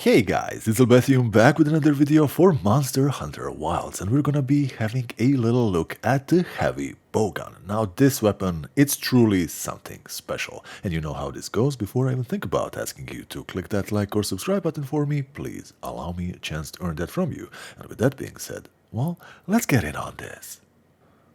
Hey guys, it's Albathium back with another video for Monster Hunter Wilds, and we're gonna be having a little look at the Heavy Bowgun. Now this weapon, it's truly something special, and you know how this goes. Before I even think about asking you to click that like or subscribe button for me, please allow me a chance to earn that from you. And with that being said, well, let's get in on this.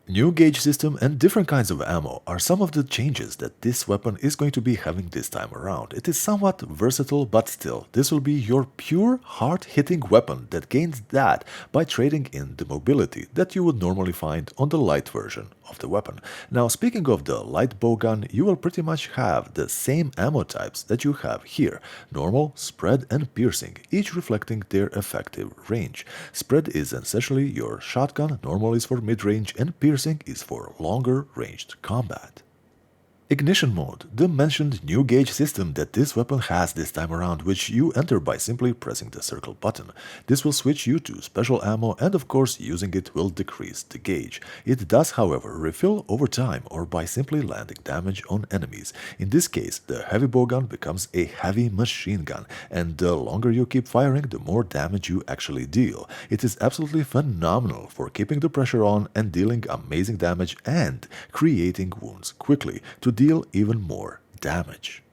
New gauge system and different kinds of ammo are some of the changes that this weapon is going to be having this time around. It is somewhat versatile, but still, this will be your pure hard-hitting weapon that gains that by trading in the mobility that you would normally find on the light version of the weapon. Now, speaking of the Light Bowgun, you will pretty much have the same ammo types that you have here: normal, spread, and piercing, each reflecting their effective range. Spread is essentially your shotgun, normal is for mid-range, and piercing is for longer ranged combat. Ignition mode, the mentioned new gauge system that this weapon has this time around, which you enter by simply pressing the circle button. This will switch you to special ammo, and of course using it will decrease the gauge. It does however refill over time or by simply landing damage on enemies. In this case, the Heavy Bowgun becomes a heavy machine gun, and the longer you keep firing, the more damage you actually deal. It is absolutely phenomenal for keeping the pressure on and dealing amazing damage and creating wounds quickly to deal even more damage.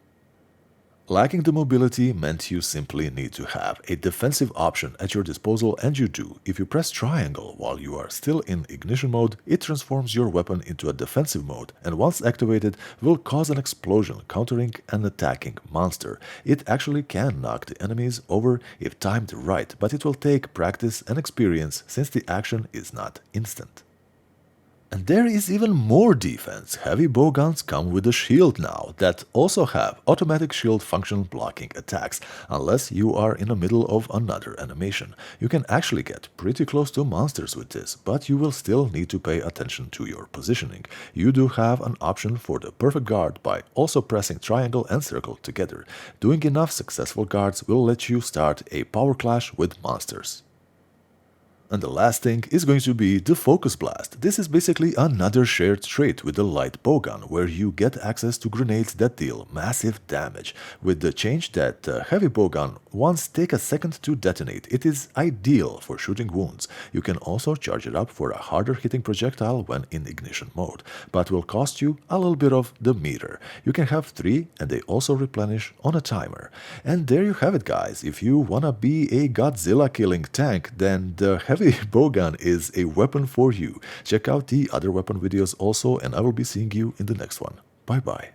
Lacking the mobility meant you simply need to have a defensive option at your disposal, and you do. If you press triangle while you are still in ignition mode, it transforms your weapon into a defensive mode, and once activated will cause an explosion countering an attacking monster. It actually can knock the enemies over if timed right, but it will take practice and experience since the action is not instant. And there is even more defense. Heavy bowguns come with a shield now that also have automatic shield function blocking attacks, unless you are in the middle of another animation. You can actually get pretty close to monsters with this, but you will still need to pay attention to your positioning. You do have an option for the perfect guard by also pressing triangle and circle together. Doing enough successful guards will let you start a power clash with monsters. And the last thing is going to be the Focus Blast. This is basically another shared trait with the Light Bowgun, where you get access to grenades that deal massive damage. With the change that Heavy Bowgun once take a second to detonate, it is ideal for shooting wounds. You can also charge it up for a harder hitting projectile when in ignition mode, but will cost you a little bit of the meter. You can have 3 and they also replenish on a timer. And there you have it, guys. If you wanna be a Godzilla killing tank, then the Heavy Bowgun is a weapon for you. Check out the other weapon videos also, and I will be seeing you in the next one. Bye bye.